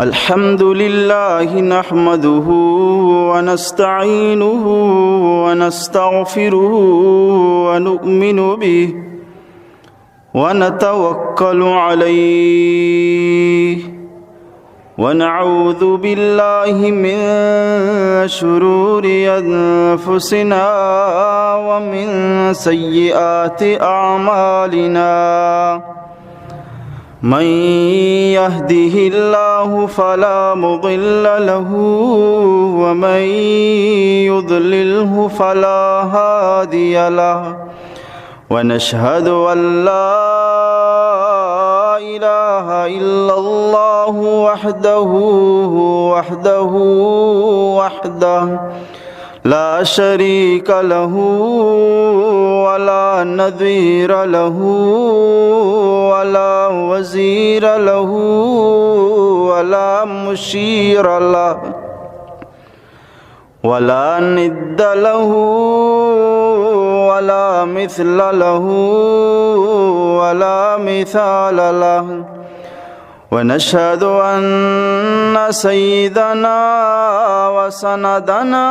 الحمد لله نحمده ونستعينه ونستغفره ونؤمن به ونتوكل عليه ونعوذ بالله من شرور أنفسنا ومن سيئات أعمالنا من يهده الله فلا مضل له ومن يضلله فلا هادي له ونشهد أن لا إله إلا الله وحده لا شريك له ولا نظير له ولا وزير له ولا مشير له ولا ند له ولا مثل له ولا مثال له ونشهد أن سيدنا وسندنا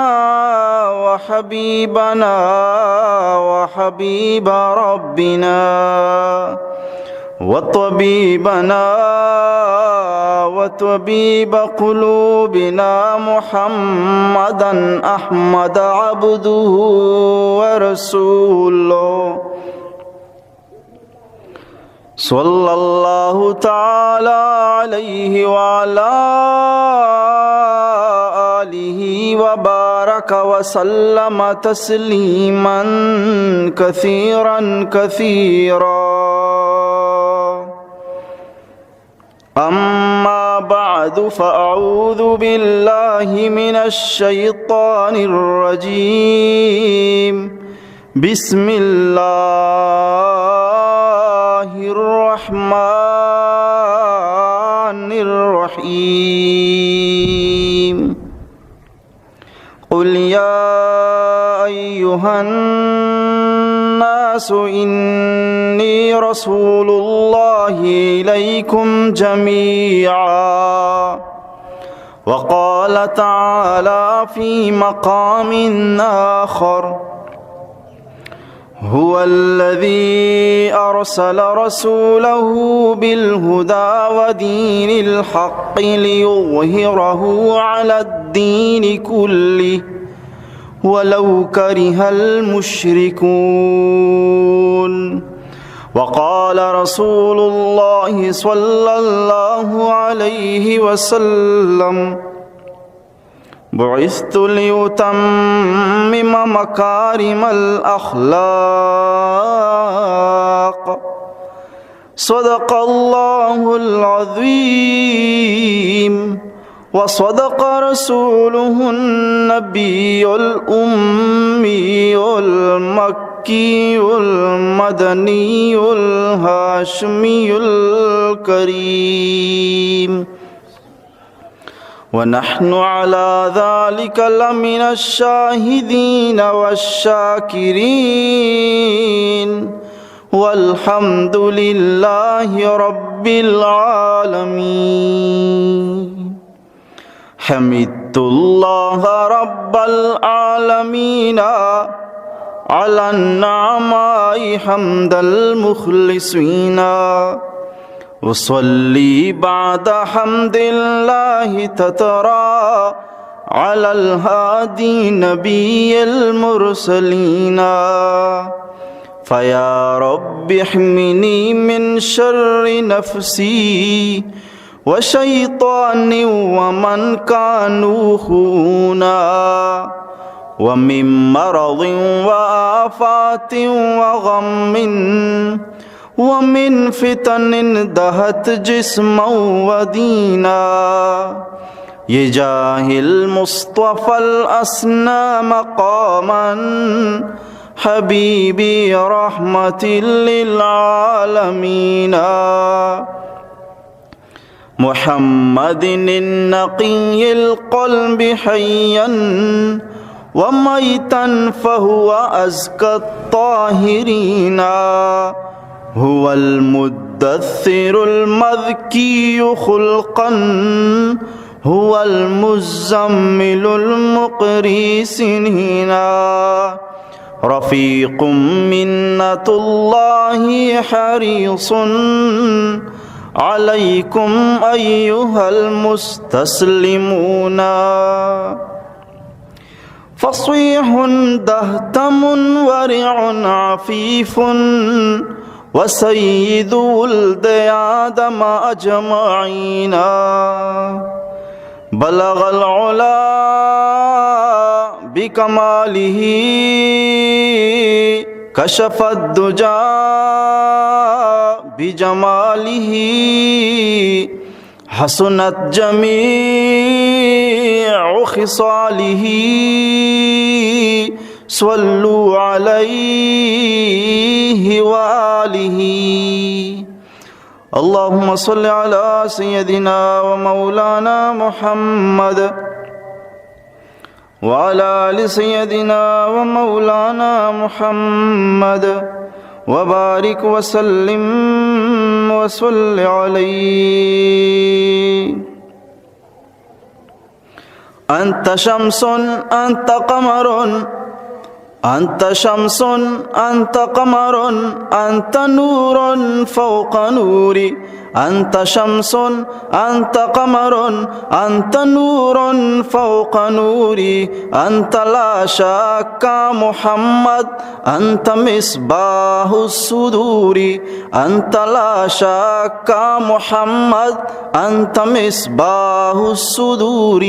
وحبيبنا وحبيب ربنا وطبيبنا وطبيب قلوبنا محمدا أحمد عبده ورسوله صلى الله تعالى عليه وعلى آله وبارك وسلم تسليما كثيرا أما بعد فأعوذ بالله من الشيطان الرجيم بسم الله الرحمن الرحيم قل يا أيها الناس إني رسول الله إليكم جميعا وقال تعالى في مقام آخر هو الذي أرسل رسوله بالهدى ودين الحق ليظهره على الدين كله ولو كره المشركون وقال رسول الله صلى الله عليه وسلم بعثت لأتمم مكارم الأخلاق صدق الله العظيم وصدق رسوله النبي الأمي المكي المدني الهاشمي الكريم ونحن على ذلك لمن الشاهدين والشاكرين والحمد لله رب العالمين حمدت الله رب العالمين على النعماء حمد المخلصين وصلي بعد حمد الله تترى على الهادي نبي المرسلين فيا رب احمني من شر نفسي وشيطان ومن كانوا خونا ومن مرض وآفات وغم ومن فتن دهت جسما ودينا یہ جاہ المصطفى الأسنى مقاما حبيبي رحمة للعالمين محمد النقي القلب حيا وميتا فهو أزكى الطاهرين هو المدثر المذكي خلقا هو المزمل المقري سنينا رفيق منة الله حريص عليكم أيها المستسلمون فصيح دهتم ورع عفيف وسيد ولد آدم أجمعين بلغ العلا بكماله كشف الدجى بجماله حسنت جميع خصاله صلوا عليه وآله اللهم صل على سيدنا ومولانا محمد وعلى آل سيدنا ومولانا محمد وبارك وسلم وصل عليه أنت شمس أنت قمر أنت شمس أنت قمر أنت نور فوق نوري أنت شمس أنت قمر أنت نور فوق نوري أنت لا شك محمد أنت مصباح الصدور أنت لا شك محمد أنت مصباح الصدور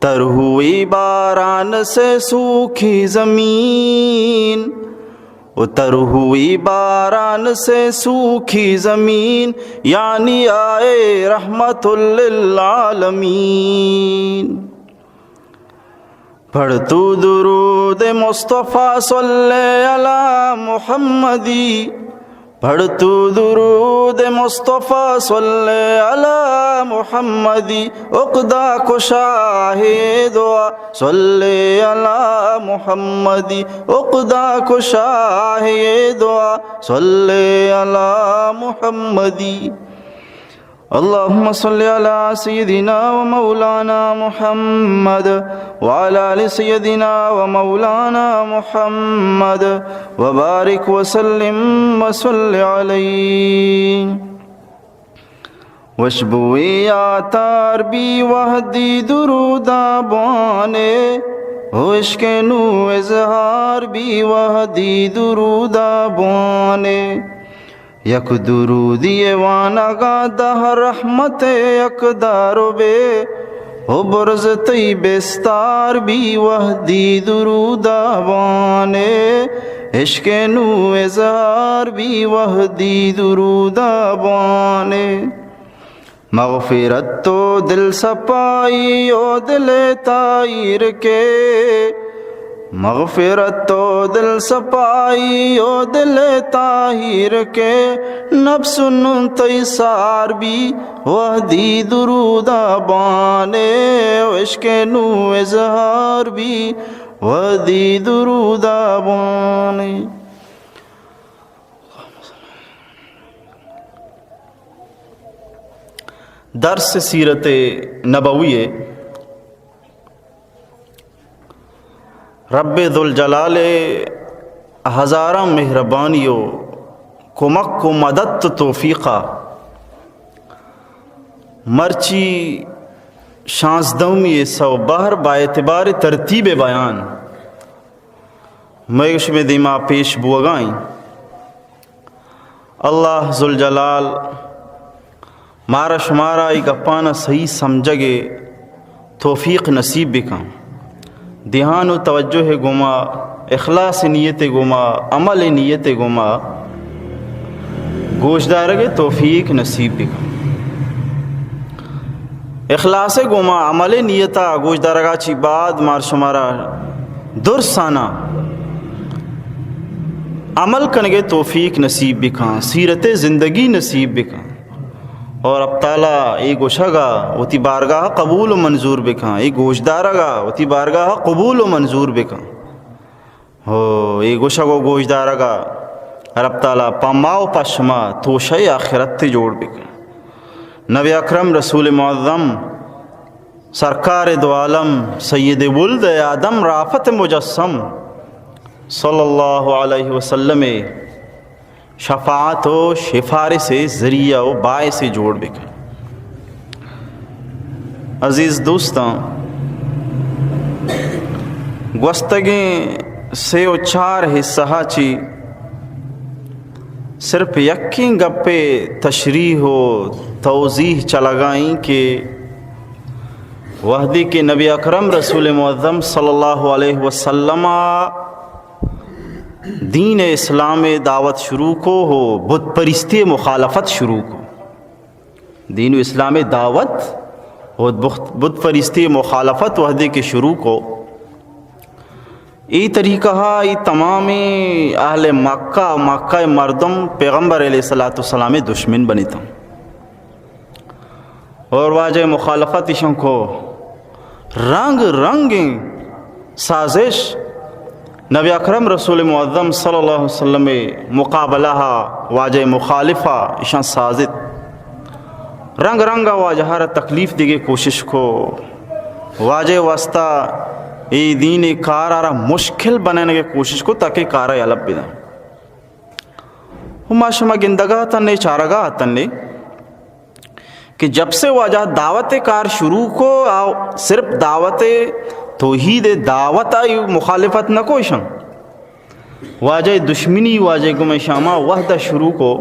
تر ہوئی باران سے سوکھی زمین اتر ہوئی باران سے سوکھی زمین یعنی آئے رحمت للعالمین پڑھ تو درود مصطفیٰ صلی علی محمدی پڑھ تو درود مصطفیٰ صلی علی محمدی عقدہ کشا ہے دعا صلی علی محمدی عقدہ کشا ہے دعا صلی علی محمدی اللهم صل على سيدنا ومولانا محمد وعلى آل سيدنا ومولانا محمد وبارك وسلم وصل عليه واشبوی آتار بی وحدی درودہ بانے عشق نو اظہار بی وحدی درودہ بانے یک درودی وانگا دہ رحمت یک دارو بے ہو برز تی بستار بی وحدی درودہ بانے عشق نو اظہار بی وحدی درودہ بانے مغفرت تو دل سپائی او دل تائر کے مغفرت تو دل سپائی او دل طاہر کے نفس تیسار بھی وحدی درودہ بانے عشق نو اظہار بھی وحدی درودہ بانے درس سیرت نبوی رب ذوالجلال ہزارہ مہربانیوں کمک کو مدد توفیقہ مرچی شانزدومی سو بہر با اعتبار ترتیب بیان میگش میں دیما پیش بوگائیں اللہ ذوالجلال مارا شمارا ای گپانا صحیح سمجھگے توفیق نصیب بکن دھیان و توجہ گما اخلاص نیت گما عمل نیت گما گوشدارگے توفیق نصیب بکن اخلاص گما عمل نیتا گوشدارگا چی بعد مار شمارا درسانا عمل کنگے توفیق نصیب بکن سیرت زندگی نصیب بکن اور اب تعالیٰ ای گوشگا وتی بارگاہ قبول و منظور بکن ای گوشدارگا وتی بارگاہ قبول و منظور بکن ہو ای گوشگو گوشدارگا رب تعالیٰ پاماؤ پشما توشہ آخرت تے جوڑ بکن. نبی اکرم رسول معظم سرکار دو عالم سید ولد آدم رافت مجسم صلی اللہ علیہ وسلم شفاعت و سفارش ذریعہ و باعث جوڑ بکن. عزیز دوستاں، گوستگیں سے و چار حصہ چی صرف یقین گپے تشریح و توضیح چلگائیں کہ وحدی کے نبی اکرم رسول معظم صلی اللہ علیہ وسلم دین اسلام دعوت شروع کو ہو بت پرستی مخالفت شروع کو. دین اسلام دعوت اور بت پرستی مخالفت وحدی کے شروع کو ای طریقہ ای تمام اہل مکہ مردم پیغمبر علیہ السلام دشمن بنی تھا اور واجہ مخالفت اشن کو رنگ سازش نبی اکرم رسول معظم صلی اللہ علیہ وسلم مقابلہ واجہ مخالفہ اشن سازت رنگ واجہ تکلیف دیگے کوشش کو واجہ واسطہ ای دین کارا مشکل بنانے کی کوشش کو تاکہ کارا علب بدا ہما شما گندگاہ تننے چارگاہ تننے کہ جب سے واجہ دعوت کار شروع کو صرف دعوت توحید دعوت آئی مخالفت نہ کوشن واجہ دشمنی واجہ گم شامہ وحدہ شروع کو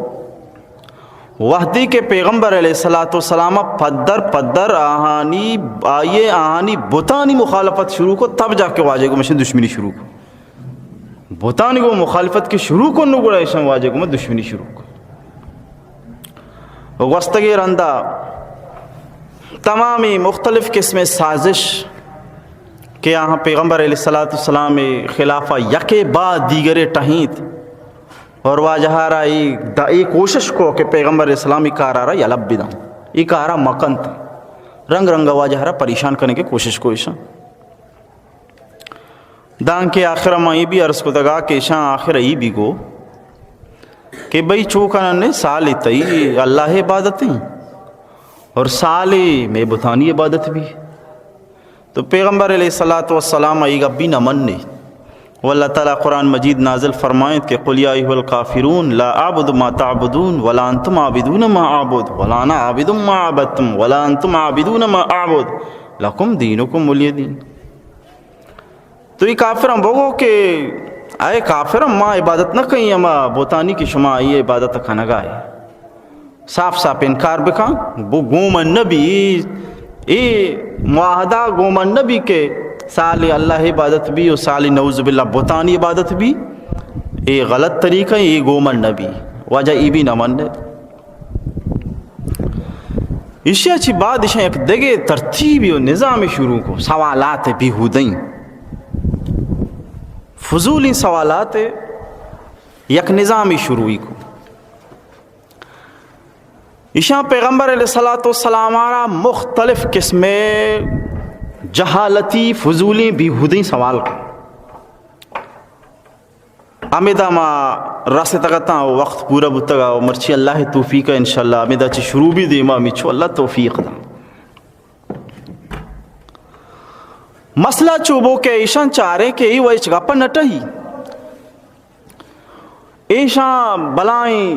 وحدی کے پیغمبر علیہ السلام پدر آہانی بتانی مخالفت شروع کو تب جا کے واجہ گم دشمنی شروع کو بتانی کو مخالفت کے شروع کو نگڑا ایشن واجہ گم دشمنی شروع کو وستگی رندہ تمامی مختلف قسم سازش کہ یہاں پیغمبر علیہ السلام خلافہ یکے بعد دیگرے ٹہیت اور واجہ را ای کوشش کو کہ پیغمبر اسلامی کارا را یلب بداں ای کارا مکنت رنگ واجہ را پریشان کرنے کی کوشش کو ایشان دان کے آخر میں ای بھی عرض کو دگا کہ ایشان آخر ای بھی گو کہ بھئی چوکا نے سالی تئی اللہ عبادتیں اور سالی میں بتانی عبادت بھی تو پیغمبر علیہ السلام ای گب بھی نہ مننے واللہ تعالیٰ قرآن مجید نازل فرمائیں کہ قل یا ایھا الکافرون لا اعبد ما تعبدون ولا انتم عابدون ما اعبد ولا انا عابد ما عبدتم ولا انتم عابدون ما اعبد لکم دینکم ولی دین. تو یہ کافرم بگو کہ آئے کافرم ما عبادت نہ کہیں اما بوتانی کی شما آئیے عبادت کا نگاہ ہے صاف انکار بکاں وہ گومن نبی ای معاہدہ گومن نبی کے سالی اللہ عبادت بھی اور سالی نعوذ باللہ بتانی عبادت بھی یہ غلط طریقہ ہے. یہ گومن نبی واجہ ای بھی نہ من اسی اچھی بات اشیاء ایک دگے ترتیبی و نظام شروع کو سوالات بیہودیں فضولی سوالات یک نظامی شروعی کو اشیاء پیغمبر علیہ السلام مختلف قسم جہالتی فضولی بیہودی سوال کو امیدہ ما راستے تکتا وقت پورا بتگا مرچی اللہ توفیق ہے انشاءاللہ امیدہ چی شروع بھی دیما میچو اللہ توفیق دا مسئلہ چوبو کے ایشان چارے کہ ای ویچ گپا نٹہی ایشان بلائیں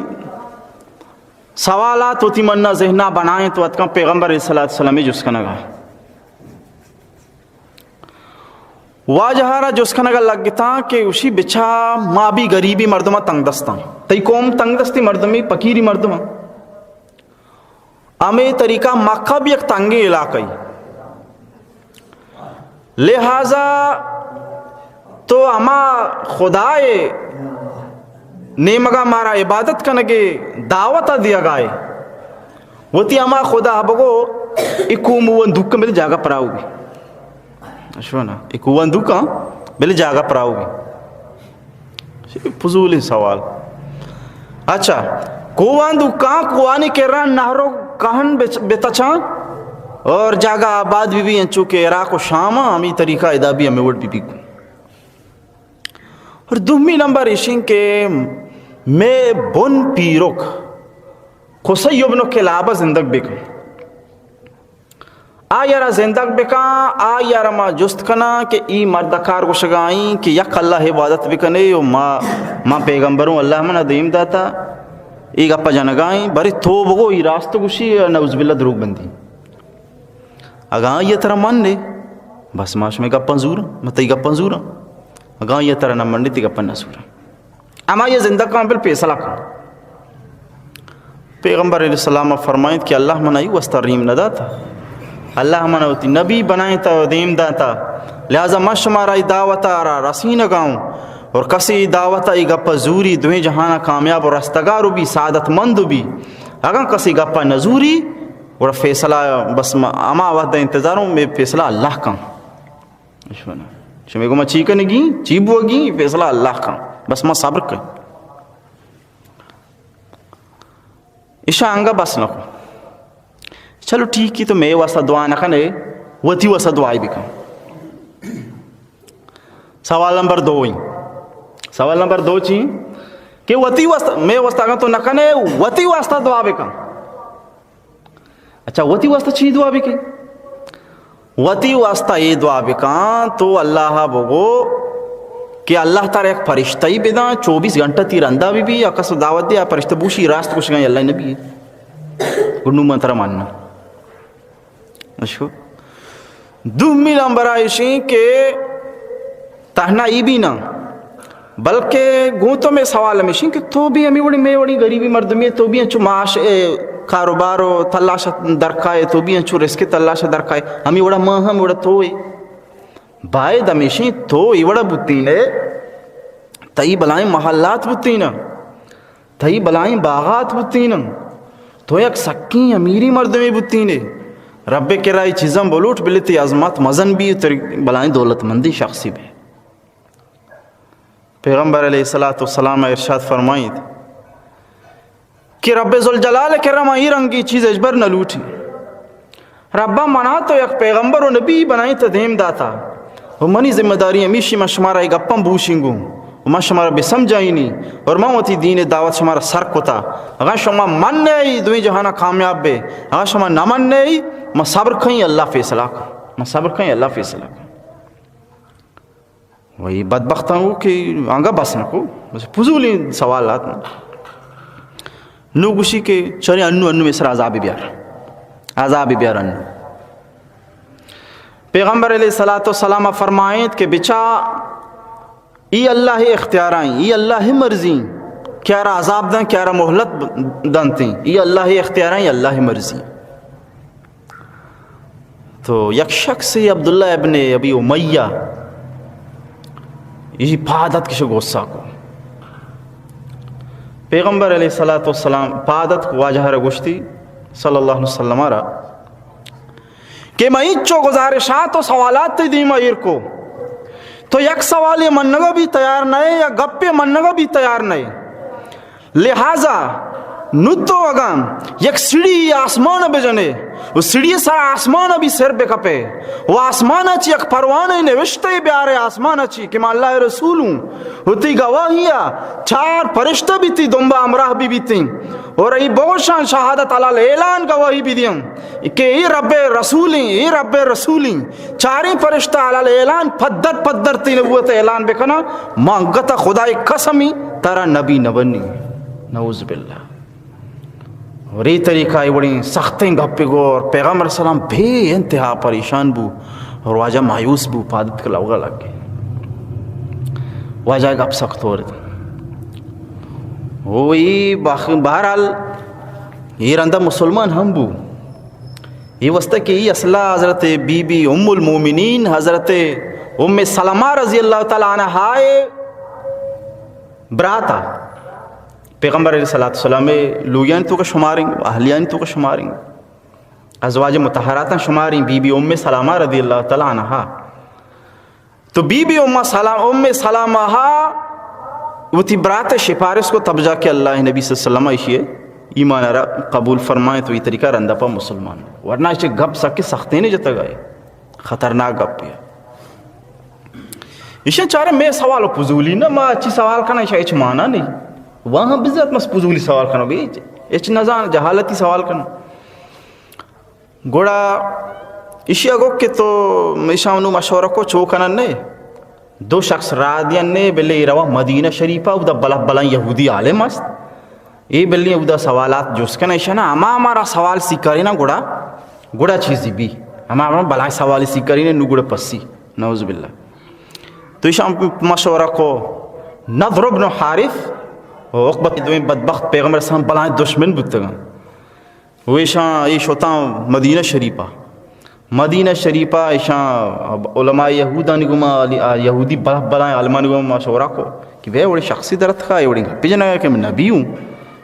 سوالات ہوتی منہ ذہنہ بنائیں تو اتکا پیغمبر علیہ السلام جس کا نگا واجہارا جس کا نگا لگتا کہ اسی بچھا ماں بھی غریبی مردمہ تنگ دستاں تی قوم تنگ دستی مردمی پکیری مردمہ ہمیں طریقہ مکہ بھی ایک تنگی علاقہ لہذا تو اما خدائے نیمگا مارا عبادت کنگے دعوتہ دیا گائے وہ تی اما خدا بگو اکومون دکھ میرے جاگہ پراؤ گی اشوانا اکوان دکھا بلے جاگہ پراؤ گی فضول سوال. اچھا کوان دکھا کوانی کران نہرو کہن بیتا چاں اور جاگہ آباد بھی ہیں چونکہ عراق و شام ہمیں طریقہ ادا بھی ہمیں وڈ بھی کو اور دومی نمبر اشین کے میں بن پیرک قصی ابن کلابہ زندگ بکن آیارا زندگ بکن آیارا ما جست کنا کہ ای مردکار گوشگائیں کہ یک اللہ عبادت بکنے و ما پیغمبروں اللہ منہ دیم داتا ای گپا جنگائیں بری تو بگو ای راست گوشی نعوذ باللہ دروگ بندی اگاں یہ طرح من لے بس ماش میں گپا زورا متی گپا زورا اگاں یہ طرح نہ من لے تی گپا نہ زورا اما یہ زندگ کام بل پیسلہ کام پیغمبر علیہ السلام فرمائیں کہ اللہ منعی وستریم نہ داتا اللہ منع ہوتی نبی بنائیں تا دیم داتا لہذا ما شمارائی دعوتا را رسین گاؤں اور کسی دعوتا ای گپا زوری دویں جہانا کامیاب اور رستگارو بھی سعادت مندو بھی اگر کسی گپا نزوری اور فیصلہ بس اما وقت انتظاروں میں فیصلہ اللہ کا شمی کو میں چیکنے گی چیبو گی فیصلہ اللہ کا بس میں صبر کر اشا آنگا بس نکو چلو ٹھیک کی تو میں واسطہ دعا نہ کنے وتی واسطہ دعائی بھی کن سوال نمبر 2 سوال نمبر 2 چین کہ وتی واسطہ میں واسطہ تو نہ کنے وتی واسطہ دعا بھی کن اچھا وتی واسطہ چی دعا بھی کن وتی واسطہ یہ دعا بھی کن تو اللہ بگو کہ اللہ تعالیٰ ایک فرشتہ ہی بیدا 24 گھنٹہ تیر اندہ بھی یا کس دعوت دیا فرشتہ بوشی راست کچھ گئیں اللہ نبی ہے گنو منترہ ماننا اشو دومی نمبر آئیشیں کہ تہنا ای بھی نہ بلکہ گوتوں میں سوال ہمیشیں کہ تو بھی ہمیں بڑی میں بڑی غریبی مردمی ہے تو بھی انچو معاش کاروبارو تلاش درکائے تو بھی انچو رزق تلاش درکائے ہمیں بڑا مہم بڑا تو ہے بائے دمیشیں تو ای بڑا بتین ہے تئی بلائیں محلات بتین تئی بلائیں باغات بتین تو یک سکیں امیری مردمی بتین ہے رب کے رائی چیزاں بلوٹ بلیتی عظمت مزن بھی بلائیں دولت مندی شخصی بھی پیغمبر علیہ السلام ارشاد فرمائیں کہ رب ذوالجلال کرم ای رنگی چیز اجبر نہ لوٹی ربا منا تو یک پیغمبر و نبی بنائیں تدھیم داتا و منی ذمہ داری ہمیشی میں شمارا ایک اپم بوشنگوں و میں شمارا بے سمجھائنی اور میں ہوتی دین دعوت شمارا سر کتا اگر شما من نہیں دوئی جہانا کامیاب بے اگر شما نہ من نہیں میں صبر کھیں اللہ فیصلہ کا میں صبر کھیں اللہ فیصلہ کا وہی بدبختہ ہوں کہ آنگا بس نہ کو پوزولی سوالات نو گوشی کے چرے انو میں سر عذابی بیار انو پیغمبر علیہ السلام فرمائیں کہ بچا ای اللہ اختیارائیں ای اللہ مرضی کیا را عذاب دیں کیا را محلت دنتیں ای اللہ اختیارائیں اللہ مرضی تو یک شخص عبداللہ ابن ابی امیہ یہ پادت کشو غصہ کو پیغمبر علیہ السلام پادت کو واجہ رگوشتی صلی اللہ علیہ وسلم را کہ میں چو گزارشات و سوالات تی دیم ایر کو تو یک سوال یہ منگا بھی تیار نہیں یا گپے منگا بھی تیار نہیں لہذا نتو اگام یک سڑی آسمان بجنے وہ سڑی سر آسمان بھی سر بے کپے وہ آسمان اچھی یک پروانے نوشتے بیارے آسمان اچھی کہ میں اللہ رسول ہوں ہوتی گواہیا 4 فرشتہ بھی تھی دنبا امراہ بھی تھی اور ای بوشان شہادت علی اعلان گواہی بھی دیں کہ ای رب رسولیں 4 فرشتہ علی اعلان پدر تی نبوت اعلان بکنا مانگتا خدای قسمی ترا نبی نبنی نعوذ باللہ اور یہ طریقہ یہ بڑی سختیں گپے گو اور پیغمبر السلام بے انتہا پریشان بو اور واجہ مایوس بو پادت کے لوگا لگ گئے واجہ گپ سخت ہو رہے وہی بہرحال یہ رندہ مسلمان ہم بو یہ وسطہ کہ یہ اصلہ حضرت بی بی ام المومنین حضرت ام سلمہ رضی اللہ تعالیٰ عنہ براتا پیغمبر علیہ السلام لوگیان تو کا شماریں اہلیان تو کا شماریں ازواج مطہراتاں شماریں بی بی ام سلمہ رضی اللہ تعالیٰ عنہ تو بی بی ام سلمہ وہ تھی برات شفارس کو تب جا کے اللہ نبی صلی اللہ علیہ وسلم ایشی ایمان را قبول فرمائیں تو یہ طریقہ رندہ پا مسلمان ورنہ اسے گپ سکے سختے نہیں جتا گئے خطرناک گپ پیا اسے چارے میں سوالو پزولی نا ما اچھی سوال کرنا اسے اچھ مانا نہیں وہاں بزت مس پوزولی سوال کرنا بھی اچ نزان جہالتی سوال کرنا گوڑا اشیا گو کہ تو ایشانو مشورہ کو چوکنا نے دو شخص را دیان نے بلے روا مدینہ شریفہ او دا بلا یہودی عالم است ای بلی او دا سوالات جوس کنا ایشانا اما ہمارا سوال سیکاری نا گوڑا چیزی بھی ہمارا بلا سوالی سیکاری نے نو گوڑا پسی نعوذ باللہ تو ایشان مشورہ کو نضر بن حارث عقبت دوین بدبخت پیغمبر اسلام بلا دشمن بودتگا وہ ایشان ایش ہوتا مدینہ شریفہ ایشان علماء یہودہ نگما یہودی بلا علماء نگما مشورہ کو کہ بے وڑی شخصی درت کا وڑی گھپی جنا کہ میں نبی ہوں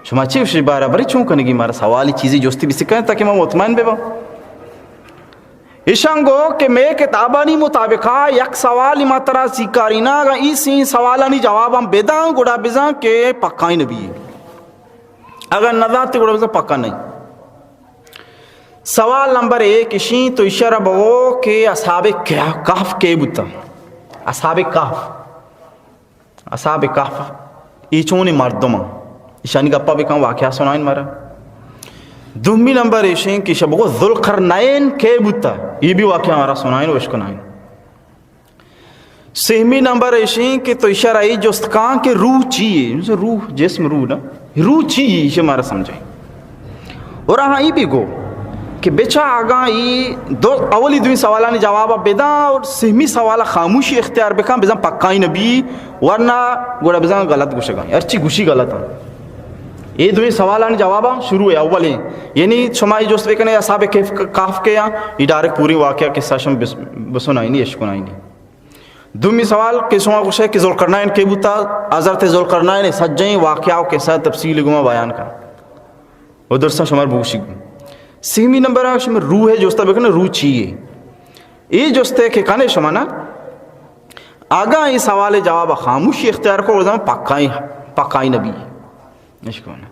شما چیف بارہ بری چون کرنے کی مارا سوالی چیزیں جوستی بھی سکھائیں تاکہ میں مطمئن بے با ایشان گو کہ میں کتابانی مطابقہ یک سوالی ماترا سیکارینا اگر اسی سوالانی جواب ہم بیدان گوڑا بیزان کہ پکائی نبی ہے اگر نظاتی گوڑا بیزان پکا نہیں سوال نمبر 1 اشین تو اشارہ بگو کہ اصحاب کہف کے بتا اصحاب کہف ایچونی مردمہ اشانی گپا بھی کہاں واقعہ سنائیں مارا دومی نمبر اشین کی شبگو ذوالقرنین کے بتا یہ بھی واقعہ ہمارا سنائیں وشکنائیں سہمی نمبر اشین کی تو اشارہ ای جستکان کہ روح چیئے روح جسم روح نا روح چیئے اسے ہمارا سمجھیں اور ہاں ای بھی گو کہ بیچا آگاں ای دو اولی دوی سوالانی جوابا بیدان اور سہمی سوالا خاموشی اختیار بکان بیزان پکائی نبی ورنہ گوڑا بیزان غلط گوشے گا ارچی گوشی غلط ہیں یہ دوی سوالانی جوابا شروع ہے اولی یعنی شمائی جوست بکنے اصحاب کہف کے یہاں یہ ڈائریکٹ پوری واقعہ کے ساشم بسنائی نہیں اشکنائی نہیں دومی سوال کہ شما گوشے کہ ذوالقرنین کے بوتا حضرت ذوالقرنین سجائیں واقعہ کے ساتھ تفصیل گما بیان کر اور درستان شمار بوشی گو سیمی نمبر ہے شما روح ہے جوستا بکنے روح چیئے یہ جوستے کہ کانے شما نا آگاں یہ سوال جواب خاموشی اختیار کو اور پکائی نبی اشکونا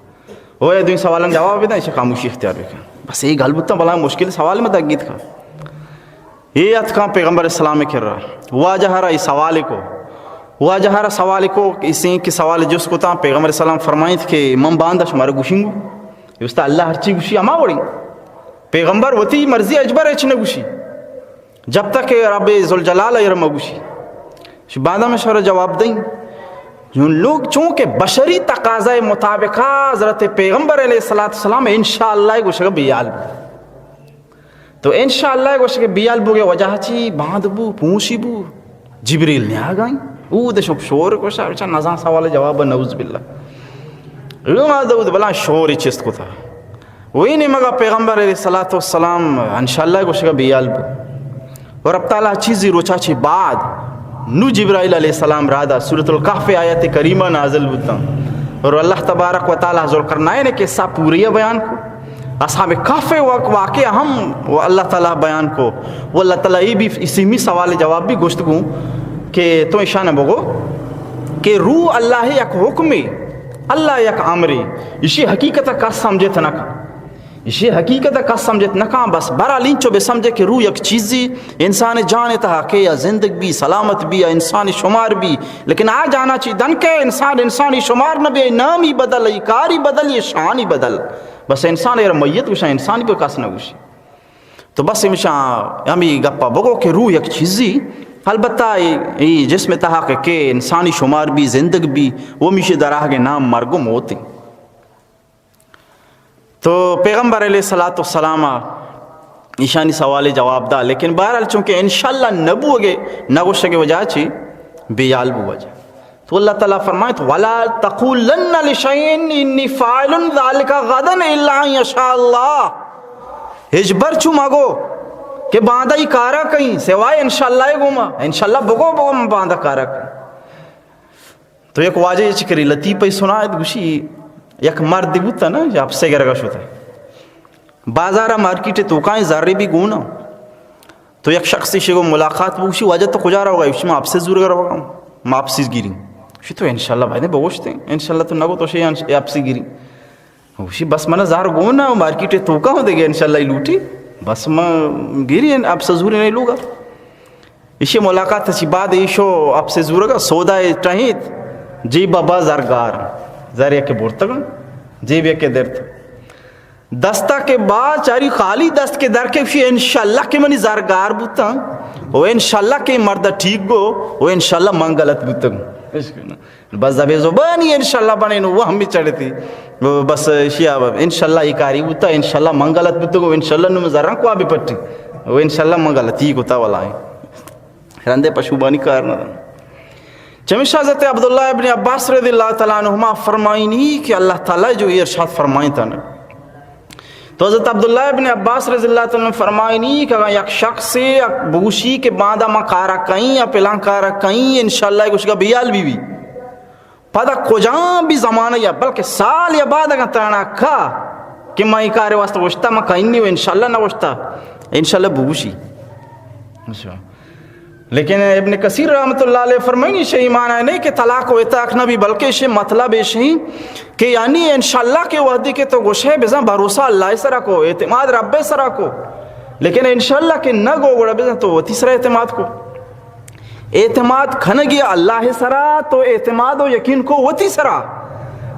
وہ یہ دوی سوالان جواب بیدن اسے خاموشی اختیار بکن بس یہ گل بتا بلا مشکل سوال میں تاگید کا یہ اتکان پیغمبر اسلام کر رہا واجہ رہا اس سوال کو اسی کی سوال جس کو تا پیغمبر اسلام فرمائیں کہ من باندھا شمارا گوشیں گو یہ استا اللہ ہر چی گوشی اما وڑیں پیغمبر وتی مرضی اجبر اچھنے گوشی جب تک کہ رب ذوالجلال ایرم گوشی بعدہ میں شورہ جواب دیں جن لوگ چونکہ بشری تقاضۂ مطابقہ حضرت پیغمبر علیہ السلام انشاءاللہ گوشے گا بیال بو تو انشاءاللہ گوشے گا بیال بو گے وجہ چی باندھ بو پونشی بو جبریل نے آگائیں او دے شور گوشا بچا نظام سوال جواب نعوذ باللہ لما دود بلا شور چست کو تھا وہی نہیں مگا پیغمبر علیہ السلام انشاءاللہ گوشے گا بیال بو اور اب تعالیٰ چیزی روچا چی بعد نو جبرائیل علیہ السلام رادا سورۃ الکہف آیت کریمہ نازل ہوتا اور اللہ تبارک و تعالیٰ ذوالقرنین کے قصہ پوری بیان کو اصحاب کہف واقعہ ہم اللہ تعالیٰ بیان کو وہ اللہ تعالیٰ یہ بھی اسی میں سوال جواب بھی گفتگو کہ تو اشانہ بگو کہ روح اللہ یک حکم اللہ یک عمری اسی حقیقت کا سمجھت نہ کھا اسی حقیقت کا سمجھت نہ کھا بس برا لینچو بے سمجھے کہ روح یک چیزی انسان جانتا کہ یا زندگ بھی سلامت بھی یا انسانی شمار بھی لیکن آ جانا چاہیے دن کے انسانی شمار نہ بھی نامی بدل یہ کاری بدل یہ شانی بدل بس انسان یہ میت گوشا انسانی پہ کس نہ گوشی تو بس ہمیں گپا بگو کہ روح یک چیزی البتہ یہ جسم تحق کہ انسانی شمار بھی زندگ بھی وہ میشے دراہ کے نام مرگم ہوتے تو پیغمبر علیہ السلام ایشانی سوال جواب دا لیکن بہرحال چونکہ انشاءاللہ نبو گے نگوشت کے وجہ چی بیال بو وجہ تو اللہ تعالیٰ فرمائے تو وَلَا تَقُولَنَّ لِشَيْءٍ إِنِّي فَاعِلٌ ذَلِكَ غَدًا إِلَّا أَن يَشَاءَ اللَّهُ ہجبر چو مگو کہ باندھا ہی کارا کہیں سوائے انشاءاللہ گوما انشاءاللہ بگو میں باندھا کارا کہیں تو ایک واجہ یہ چکری لطیفہ سنا ہے گوشی یک مرد بوتا نا جو آپ سے گرگش ہوتا ہے بازارہ مارکیٹ توکائیں زارے بھی گونا تو یک شخصی شکو ملاقات بوشی واجہ تو کجا رہا ہوگا اسی میں آپ سے زور گر ہوگا میں آپ سے گیری اسی تو انشاءاللہ بھائی نے بگوشتے ہیں انشاءاللہ تو نگو تو شئی آپ سے گیری اسی بس میں زار گونا مارکیٹ توکا ہو دے گیا انشاءاللہ ہی لوٹی بس میں گیری آپ سے زور نہیں لوگا اسی ملاقات اسی بعد ایشو آپ سے زور گا سودا ٹہیت جی بابا زرگار زاریا کے بورتگن جیب کے درد دستہ کے بعد چاری خالی دست کے در کے فی انشاءاللہ کے منی زارگار بوتا وہ انشاءاللہ کے مرد ٹھیک گو وہ انشاءاللہ منگلت بوتگن بس زبے زبانی انشاءاللہ بنے نو وہ ہم بھی چڑھے تھی بس شیعہ انشاءاللہ یہ کاری بوتا انشاءاللہ منگلت بوتگو انشاءاللہ نو مزارن کو آبی پٹی وہ انشاءاللہ منگلت ہی کتا والا ہے رندے پشوبانی کارنا چمیشہ حضرت عبداللہ ابن عباس رضی اللہ تعالیٰ عنہما فرمائنی کہ اللہ تعالیٰ جو یہ ارشاد فرمائیں تھا نا تو حضرت عبداللہ ابن عباس رضی اللہ تعالیٰ فرمائنی کہ اگر یک شخص سے بوشی کے بعد ما کارا کہیں یا پلان کارا کہیں انشاءاللہ کچھ کا بیال بھی پدا کجاں بھی زمانہ یا بلکہ سال یا بعد اگر تانا کھا کہ میں یہ کارے واسطہ وشتا میں کہیں نہیں ہو انشاءاللہ نہ وشتا انشاءاللہ بوشی لیکن ابن کثیر رحمت اللہ علیہ فرمائنی شئی معنی ہے نہیں کہ طلاق و اطاق نہ بھی بلکہ اسے مطلب ہے کہ یعنی انشاءاللہ کے وحدی کے تو گوشے بزن بھروسہ اللہ سرا کو اعتماد رب سرا کو لیکن انشاءاللہ کے نہ گو گوڑا بزن تو وہ تیسرا اعتماد کو اعتماد کھنگی اللہ سرا تو اعتماد و یقین کو وہ تیسرا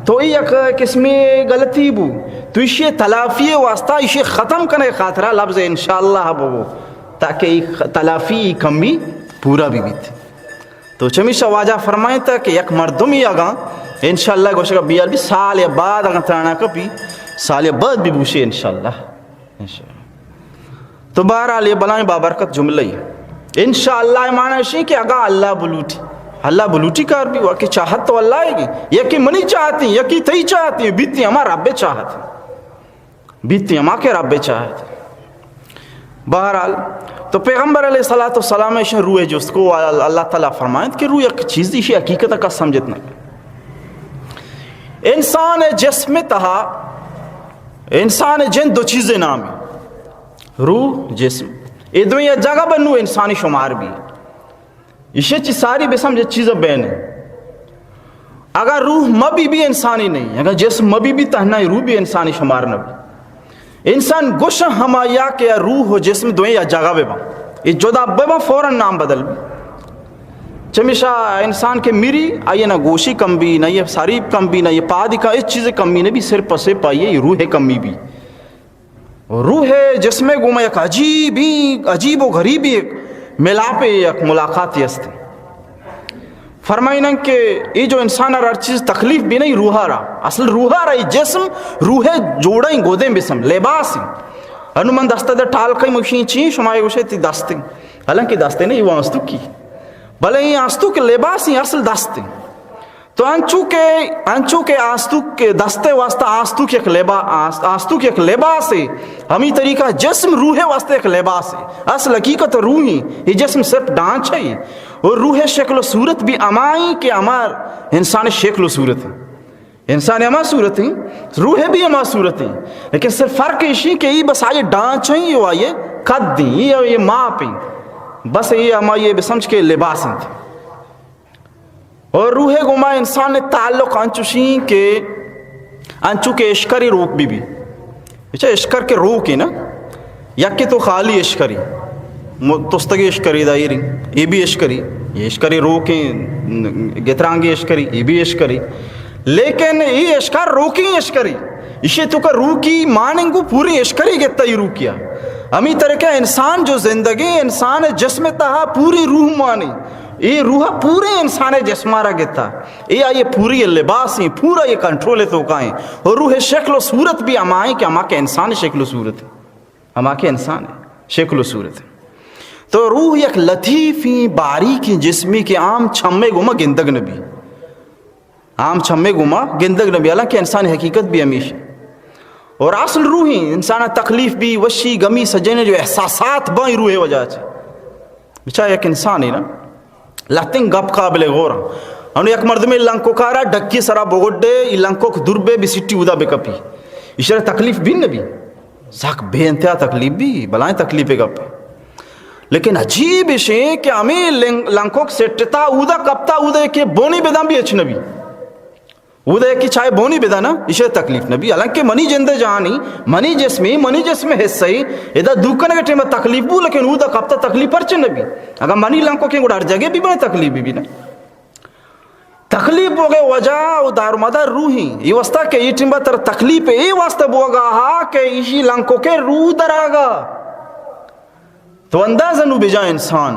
تو یہ قسم غلطی بو تو اسے تلافی واسطہ اسے ختم کرنے خاطرہ لفظ انشاءاللہ بو تاکہ تلافی کمی پورا بھی تھی تو چمیشہ واجہ فرمائیں تھا کہ یک مردم ہی آگاں انشاءاللہ گوشہ کا بیال بھی سال یا بعد آگاں ترانا کبھی سال یا بعد بھی بوشے انشاءاللہ تو بہرحال یہ بلائیں بابرکت جملہ ہی انشاءاللہ معنی ہے کہ اگاں اللہ بلوٹی کار بھی ہوا کہ چاہت تو اللہ ہے گی یہ کہ منی چاہتی ہیں یہ کہ تھی چاہتی ہیں بیتی ہمارا رب چاہت ہیں بیتی ہمارا کے رب چاہت ہیں بہرحال تو پیغمبر علیہ السلام نے روح جو اس کو اللہ تعالیٰ فرمائیں کہ روح ایک چیز دی حقیقت کا سمجھتنا انسان جسم تہا انسان جن دو چیزیں نامی روح جسم یہ دو یہ جگہ بنو انسانی شمار بھی اسے چیز ساری بے سمجھے چیزیں بین ہیں اگر روح مبی بھی انسانی نہیں اگر جسم مبی بھی تہنا روح بھی انسانی شمار نہ بھی انسان گوشہ ہمایا کہ روح و جسم دوئیں یا جگہ بے با یہ جدا بے با فوراں نام بدل بھی چمیشہ انسان کے میری آئیے نہ گوشی کم بھی نہ یہ ساریب کم بھی نہ یہ پادی کا اس چیزیں کمی نے بھی سر پسے پائیے یہ روح کمی بھی روح جسم گوما یک عجیب و غریبی ایک ملاپے یک ملاقات یست فرمائنن کہ یہ جو انسان ہر چیز تکلیف بھی نہیں روحا رہا اصل روحا رہا یہ جسم روح جوڑیں گودیں بسم لباس انو من دستے در ٹال کئی مشین چین شمائے گوشے تی دستے حالانکہ دستے نہیں وہ آنستو کی بلے یہ آنستو کے لباس ہی اصل دستے تو انچو کے آنستو کے دستے واسطہ آنستو کے ایک لباس ہے ہمیں طریقہ جسم روح واسطہ ایک لباس ہے اصل حقیقت روح ہی یہ جسم صرف ڈانچ ہے اور روح شکل و صورت بھی امائی کہ امار انسان شکل و صورت ہے انسان اما صورت ہے روح بھی اما صورت ہے لیکن صرف فرق اسی کہ یہ بس آئیے ڈانچ ہیں یہ آئیے قد دیں یہ ماپ ہیں بس یہ اما یہ بسمجھ کے لباس ہیں اور روح گما انسان نے تعلق انچوشیں کہ انچو کے اشکری روک بھی اچھا اشکر کے روک ہے نا یک کہ تو خالی اشکری تستگی اشکری دائری یہ بھی اشکری یہ اشکری روکیں گترانگی اشکری یہ بھی اشکری لیکن یہ اشکر روکی اشکری اسے تو کا روکی مانیں گو پوری اشکری گتا یہ روکیا امی طرح کا انسان جو زندگی انسان جسم تہا پوری روح مانی یہ روح پورے انسان جسمارا گتا یہ پوری لباس ہیں پورا یہ کنٹرول تو کائیں اور روح شکل و صورت بھی امائیں کہ اما کے انسان شکل و صورت ہے اما کے انسان شکل و صورت ہے تو روح یک لطیفی باریکی جسمی کے عام چھمے گما گندگ نبی عام چھمے گما گندگ نبی حالانکہ انسان حقیقت بھی ہمیشہ اور اصل روحی انسان تکلیف بھی وشی گمی سجنے جو احساسات بائیں روح وجہ چھے بچہ یک انسان ہے نا لاتیں گپ قابل غورا انہوں یک مرد میں لنکو کارا ڈکی سرا بگوڑے لنکو دربے بھی سٹی اودا بے کپی اشارہ تکلیف بھی نبی زاک بے انتہا تکلیف بھی بلائیں تکلیف گپ لیکن عجیب ہے کہ ہمیں لنکو سٹتا اودا کپتا اودا کہ بونی بیدان بھی اچھ نبی اودا کہ چاہے بونی بیدان اشارہ تکلیف نبی حالانکہ منی جندے جانی منی جسم حصہی ادھا دوکنے کے ٹیمہ تکلیف بو لیکن اودا کپتا تکلیف پرچے نبی اگر منی لنکو کے گوڑا ہر جگہ بھی بنے تکلیف بھی نا تکلیف ہو گئے وجہ و دار مدار روحی یہ واسطہ کہ یہ ٹمبا تر تکلیف یہ واسطہ بوگا ہا کہ اسی لنکو کے روح در آگا تو اندازہ نو بجا انسان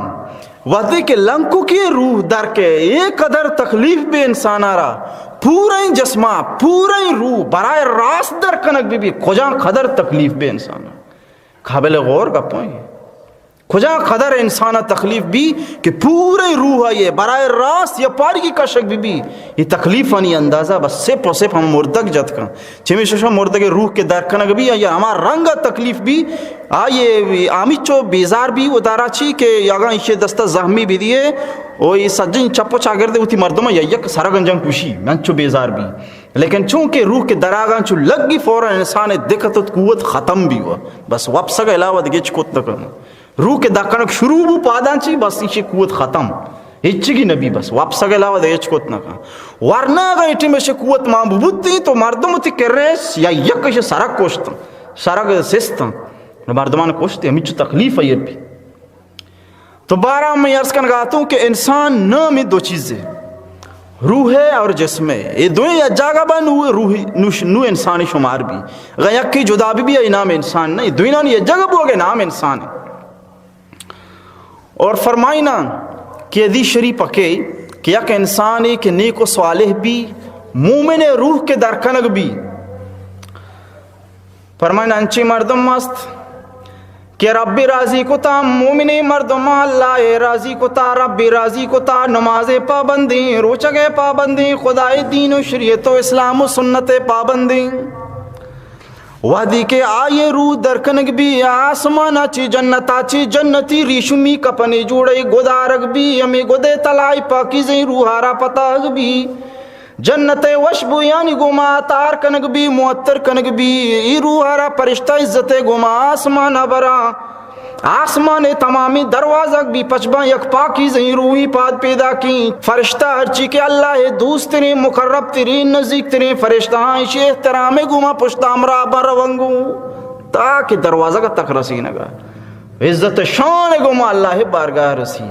وقتی کہ لنکو کی روح در کے ایک قدر تکلیف بے انسان آ رہا پورا ہی جسمہ پورا ہی روح برائے راست در کنک بھی کجا قدر تکلیف بے انسان قابل غور کا پوئیں کجا قدر انسانہ تکلیف بھی کہ پورے روح ہے یہ برائے راست یا پاری کی کشک بھی یہ تکلیف نہیں اندازہ بس سپ و سپ ہم مردگ جت کا چمی ششا مردگ روح کے درکنگ بھی یا ہمارا رنگ تکلیف بھی آئیے آمی چو بیزار بھی وہ دارا چی کہ یاگاں اسے دستہ زہمی بھی دیئے وہ یہ سجن چپو چاگر دے ہوتی مردمہ یا یک سارا گنجنگ پوشی من چو بیزار بھی لیکن چونکہ روح کے دراغاں چو لگ گی فوراں انسان دقت قوت ختم بھی ہوا بس واپس کا علاوہ دیگے چکوت نکن روح کے دکنک شروع بھی پادان چی بس اسے قوت ختم ہچی کی نبی بس واپس کا علاوہ دیگے چکوت نکن ورنہ اگر اٹھیں میں سے قوت معبود تھی تو مردم تی کر رہے یا یک اسے سارا کوشتا سارا سستا مردمان کوشتے ہمیں چو تکلیف ہے یہ بھی تو بارہ میں عرض کرنا گاتا ہوں کہ انسان نام دو چیزیں روح ہے اور جسم ہے یہ دو یا جاگہ با نو انسانی شمار بھی اگر یک کی جدا بھی ہے نام انسان نہیں دو انہوں نے یہ جگہ بو گئے نام انسان ہے اور فرمائینا کہ حدیث شریف پکے کہ یک انسانی کہ نیک و صالح بھی مومن روح کے درکنگ بھی فرمائینا انچی مردم مست کہ رب راضی کو تا مومن مردم اللہ راضی کو تا رب راضی کو تا نماز پابندی روچگ پابندی خدای دین و شریعت و اسلام و سنت پابندی وحدی کے آئے روح درکنگ بھی آسمانا چی جنتا چی جنتی ریشمی کپنی جوڑے گدارگ بھی ہمیں گدے تلائی پاکیزیں روحارا پتاگ بھی جنت وشبو یعنی گما تار کنگ بھی معطر کنگ بھی ای روحارا پرشتہ عزت گما آسمان برا آسمان تمامی دروازہ بھی پچبا یک پاکی زہی روحی پاد پیدا کی فرشتہ ہرچی کے اللہ دوست ترین مقرب ترین نزدیک ترین فرشتہ ہاں احترام گما پشت امرا برونگو تاکہ دروازہ کا تک رسینگا عزت شان گما اللہ بارگاہ رسی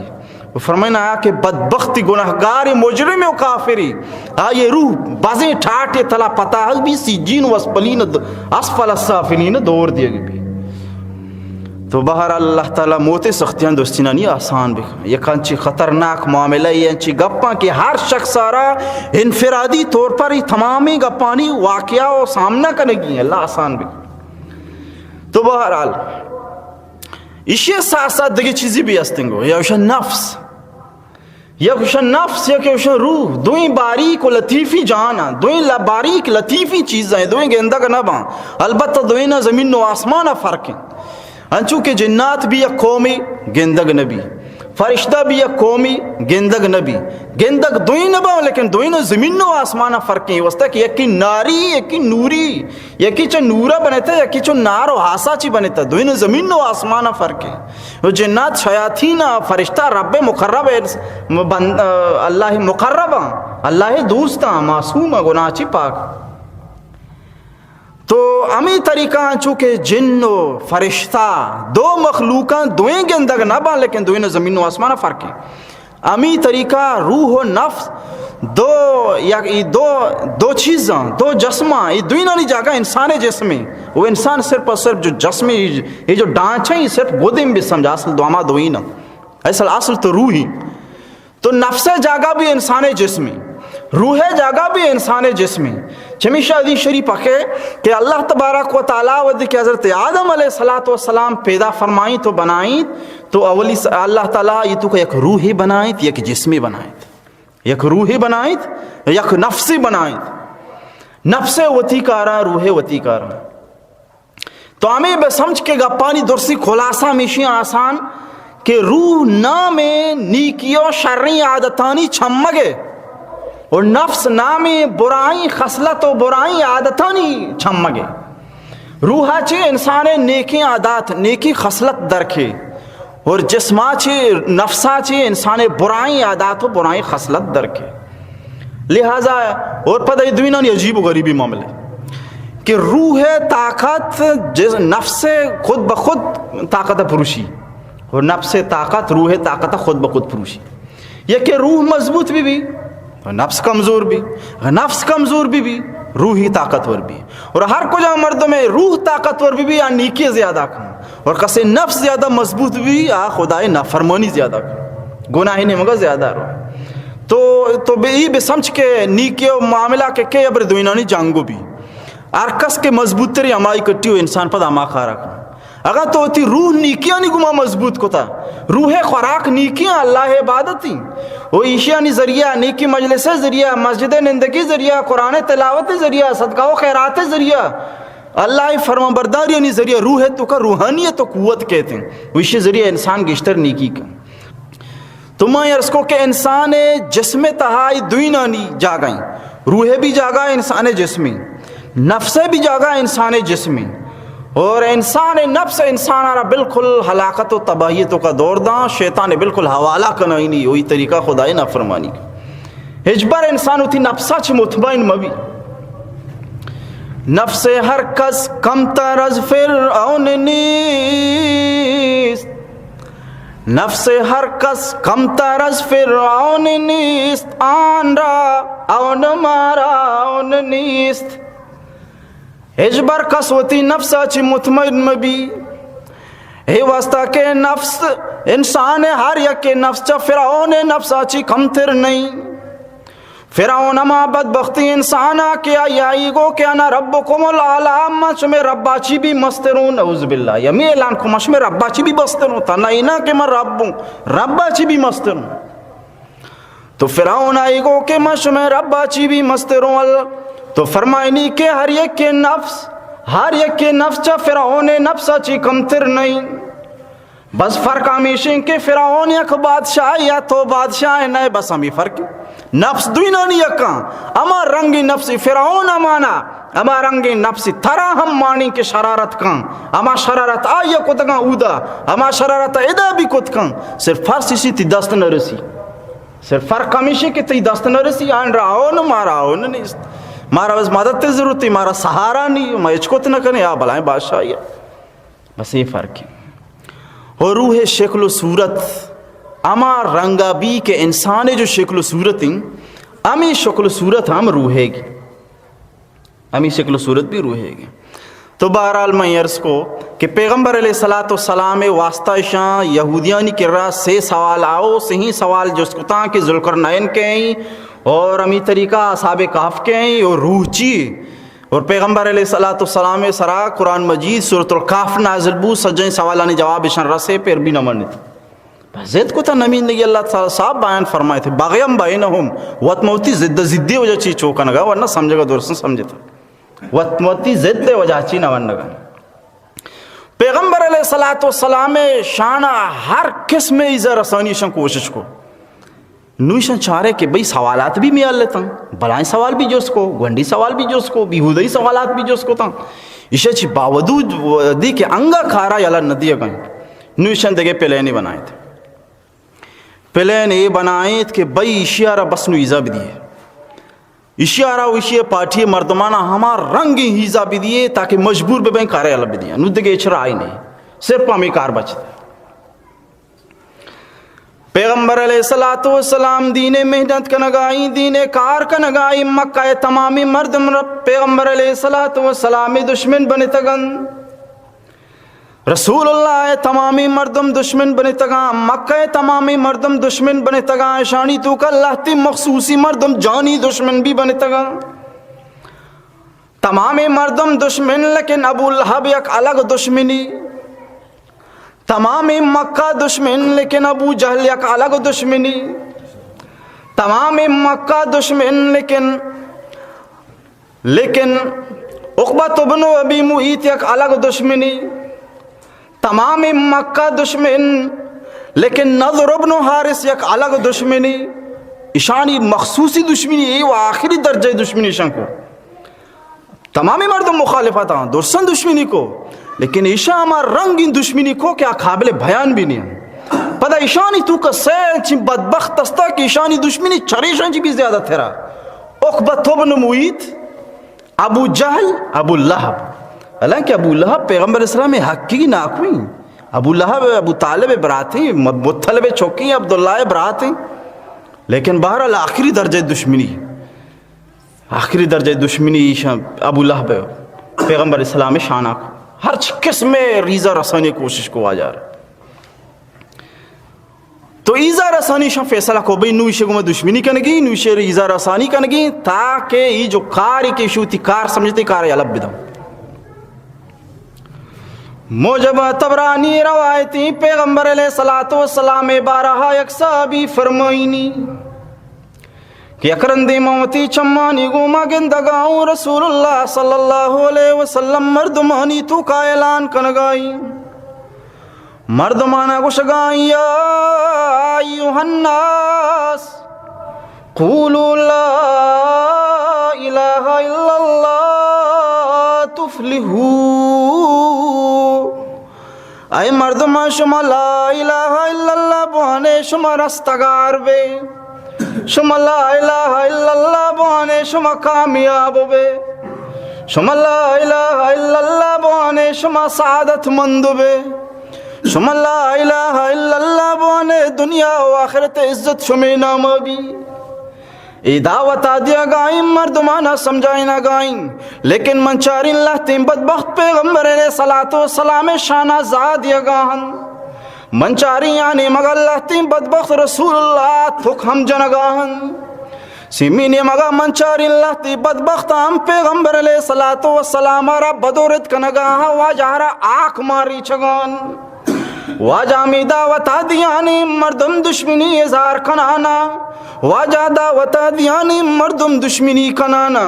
فرمائنا کہ بدبختی گناہگار مجرم و کافری آئے روح بازیں ٹھاٹے تلا پتہ بھی سجین و اسفلین اسفل السافلین دور دیا گئی تو بہر اللہ تعالیٰ موت سختیاں دوستینا نہیں آسان بھی یہ کانچی خطرناک معاملہ یہ انچی گپاں کہ ہر شخص سارا انفرادی طور پر ہی تمامی گپانی واقعہ و سامنا کرنے گی اللہ آسان بھی تو بہرحال اسی ساتھ ساتھ دیکھیں چیزی بھی استنگو یا اوشا نفس یا اوشا نفس یا کہ اوشا روح دوئیں باریک و لطیفی جانا دوئیں باریک لطیفی چیزیں دوئیں گندہ کا نباں البتہ دوئیں زمین و آسمان فرق ہیں انچو کہ جنات بھی یک قومی گندگ نبی فرشتہ بھی یک قومی گندگ نبی گندگ دوئی نبا لیکن دوئی نو زمین و آسمانہ فرق ہیں واسطہ کہ یکی ناری یکی نوری یکی چو نورا بنتا یکی چو نار و حاسا چی بنتا دوئی نو زمین و آسمانہ فرق ہیں وہ جنات شیاطین فرشتہ رب مقرب اللہ مقرب اللہ دوستا معصوم گناہ چی پاک تو ہمیں طریقہ چونکہ جن و فرشتہ دو مخلوقاں دوئیں گندگ نہ بان لیکن دوئیں زمین و آسمانہ فرق ہے ہمیں طریقہ روح و نفس دو چیزاں دو جسماں یہ دوئی نہ جاگا انسان جسمی وہ انسان صرف اور صرف جو جسمی یہ جو ڈانچہ ہی صرف گودم بھی سمجھا اصل دو ہمیں دوئی نہ اصل تو روح ہی تو نفس جاگا بھی انسان جسمی روح جاگا بھی انسان جسمی چمیشہ حدیث شریف پکے کہ اللہ تبارک و تعالیٰ ودی کہ حضرت آدم علیہ السلام پیدا فرمائیں تو بنائیں تو اولی اللہ تعالیٰ یہ تو کہ یک روحی بنائیں یک جسمی بنائیں یک روحی بنائیں یک نفسی بنائیں نفس وتی کارا روح وتی کارا تو ہمیں بے سمجھ کے گپانی درسی خلاصہ میشی آسان کہ روح نام نیکیوں شرعی عادتانی چھمگے اور نفس نام برائی خصلت و برائی عادتانی چھمگے روحا چھے انسان نیکی عادات نیکی خصلت درکے اور جسما چھے نفسا چھے انسان برائی عادات و برائی خصلت درکے لہذا اور پتہ دوینہ نہیں عجیب و غریبی معاملے کہ روح طاقت نفس خود بخود طاقت پروشی اور نفس طاقت روح طاقت خود بخود پروشی یہ کہ روح مضبوط بھی نفس کمزور بھی، نفس کمزور بھی روحی طاقتور بھی، اور ہر کجا مردوں میں روح طاقتور بھی آ نیکی زیادہ کھاں، اور کسے نفس زیادہ مضبوط بھی آ خدای نافرمانی زیادہ کھاں، گناہی نے مگر زیادہ رو تو یہ بھی سمجھ کے نیکی و معاملہ کے ابر دوینانی جانگو بھی ارکس کے مضبوط تری ہمائی کٹی ہو انسان پد ہما کھا رکھا، اگر تو ہوتی روح نیکیاں نہیں گما مضبوط کو تھا، روح خوراک نیکیاں اللہ عبادتی وہ ایشیانی ذریعہ، نیکی مجلس ذریعہ، مسجد نندگی ذریعہ، قرآن تلاوت ذریعہ، صدقہ و خیرات ذریعہ، اللہ فرما برداری یعنی ذریعہ روح ہے تو کا روحانیت و قوت کہتے ہیں، وہ اسی ذریعہ انسان گشتر نیکی کا تمہیں عرض کو کہ انسان جسم تہائی دوینانی جاگائیں، روح بھی جاگا انسان جسمی، نفس بھی جاگا انسان جسمی، اور انسان نفس انسان آرہ بالکل ہلاکت و تباہیتوں کا دور داں، شیطان بالکل حوالہ کنائی نہیں، وہی طریقہ خدای نافرمانی کا اجبر انسان ہوتی نفسا چھ مطمئن مبی، نفس ہر کس کم تر از فرعون نیست، نفس ہر کس کم تر از فرعون نیست، آن را اون مارا اون نیست، اجبر کس ہوتی نفسا چی مطمئن مبی، اے واسطہ کے نفس انسان ہر یک کے نفس چا فرعون نفسا چی کم تر نہیں، فرعون اما بدبختی انسانا کیا یائی گو کہ انا ربکم العالم مشم رباچی بھی مسترون، اعوذ باللہ یمی اعلان کو مشم رباچی بھی مسترون تھا نائینا کہ میں ربوں رباچی بھی مسترون، تو فرعون آئی گو کہ مشم رباچی بھی مسترون، تو فرمائنی کہ ہر یک کے نفس چا فرعون نفسا چی کمتر نہیں، بس فرق ہمیشہ کہ فرعون یک بادشاہ یا تو بادشاہ نئے، بس ہمیں فرق نفس دوینانی یکاں، اما رنگی نفسی فرعون امانا، اما رنگی نفسی ترا ہم مانی کے شرارت کان، اما شرارت آئیے کتگاں اودا، اما شرارت ادا بھی کتگاں، صرف فرس اسی تی دست نہ رسی، صرف فرق ہمیشہ کہ تی دست نہ رسی، آن رہاؤن مارا آؤن نہیں، مارا بس مدد تے ضرورت تھی، مارا سہارا نہیں، میں اچکوت نہ کرنے یا بلائیں بادشاہ یا بس یہ فرق ہے۔ اور روح شکل و صورت اما رنگا بھی کہ انسان جو شکل و صورت ہیں امی شکل و صورت ہم روحے گی، امی شکل و صورت بھی روحے گی۔ تو بہرحال میں عرض کو کہ پیغمبر علیہ السلام واسطہ شاہ یہودیانی کرا سے سوال آؤ، صحیح سوال جس کو تاں کہ ذوالقرنین کے ہیں اور امی طریقہ اصحاب کہف کے ہیں اور روح چی، اور پیغمبر علیہ السلام سرا قرآن مجید سورۃ الکہف نازل بو، سجائیں سوالانی جواب اشان رسے پھر بھی نہ منت زد کو تا نمین نگی اللہ تعالیٰ صاحب بیان فرمائے تھے باغیم بینہم وطموتی زدی وجہ چی چوکا نگا ورنہ سمجھے گا درستن سمجھے تھا وطموتی زد وجہ چی نہ ورنگا۔ پیغمبر علیہ السلام شانہ ہر قسم ایزہ رسانی شان کوشش کو نوشن چارے کہ بھئی سوالات بھی میال لیتا ہوں، بلائیں سوال بھی جو اس کو، گونڈی سوال بھی جو اس کو، بیہودہی سوالات بھی جو اس کو تھا، اسے چی باوجود دی کہ انگا کھارا یا ندی گئیں نوشن دگے پلینی بنائے تھے، پلین یہ بنائیں کہ بھئی اشیارہ بس نو ایزا بھی دیئے، اشیارہ و اشیارہ پاٹھی مردمانہ ہمار رنگی ہیزا بھی دیئے تاکہ مجبور بے بین کارے اللہ بھی دیئے، نو دگے اچھر آئی نہیں، صرف ہمیں کار بچتے۔ پیغمبر علیہ السلام دین محنت کا نگائی، دین کار کا نگائی، مکہ تمامی مردم پیغمبر علیہ السلام دشمن بنے تگن، رسول اللہ تمامی مردم دشمن بنے تگا، مکہ تمامی مردم دشمن بنے تگا، شانی تو کا اللہ تی مخصوصی مردم جانی دشمن بھی بنے تگا، تمامی مردم دشمن لیکن ابو لہب یک الگ دشمنی، تمامی مکہ دشمن لیکن ابو جہل یک الگ دشمنی، تمامی مکہ دشمن لیکن عقبہ بن ابی معیط یک الگ دشمنی، تمامی مکہ دشمن لیکن نضر بن حارث یک الگ دشمنی، اشانی مخصوصی دشمنی ہے وہ آخری درجہ دشمنی شان کو، تمامی مردم مخالفت ہیں درسن دشمنی کو، لیکن ایشا ہمار رنگین دشمنی کو کیا قابل بیان بھی نہیں ہے، پتہ ایشانی تو کا سیل چی بدبخت تستا کہ ایشانی دشمنی چریشان چی بھی زیادہ تھرا، عقبہ بن معیط، ابو جہل، ابو لہب، حالانکہ ابو لہب پیغمبر اسلام حقی ناکوئی، ابو لہب ابو طالب برات ہیں، مطلب چوکی عبداللہ برات ہیں، لیکن بہرحال آخری درجہ دشمنی ابو لہب پیغمبر اسلام شانہ کو ہر قسم میں ریزہ رسانی کوشش کو آ جا رہا. تو ایزا رسانی شاہ فیصلہ کو بھئی نوشے کو میں دشمنی کنگی نوشے ایزا رسانی کنگی تاکہ یہ جو کاری کے شوتی کار سمجھتے کار یا لب بدم. موجب تبرانی روایتی پیغمبر علیہ السلام بارہا یک صحابی فرمائنی کہ اکرندی موتی چمانی گوما گندگاؤں رسول اللہ صلی اللہ علیہ وسلم مردمانی تو کا اعلان کنگائی. مردمانا گوشگائی یا ایوہ الناس قولوا لا الہ الا اللہ تفلحو. اے مردمان شما لا الہ الا اللہ بہانے شما رستگار بے, شما لا الہ الا اللہ بہانے شما کامیاب بے, شما لا الہ الا اللہ بہانے شما سعادت مند بے, شما لا الہ الا اللہ بہانے دنیا و آخرت عزت شمی نام بھی. ای دعوت آدیا گائیں مردمانہ سمجھائیں نہ گائیں, لیکن منچاری اللہ تیم بدبخت پیغمبر علیہ السلام شانہ زادیا گاہن منچاری یعنی مگا اللہ تیم بدبخت رسول اللہ تھک ہم جنگاہن سیمینی مگا منچاری اللہ تی بدبخت ہم پیغمبر علیہ السلام را بدورت کنگاہا واجہرا آنکھ ماری چگان واجہ می دعوت آدیانی مردم دشمنی اظہار کنانا واجہ دعوت آدیانی مردم دشمنی کنانا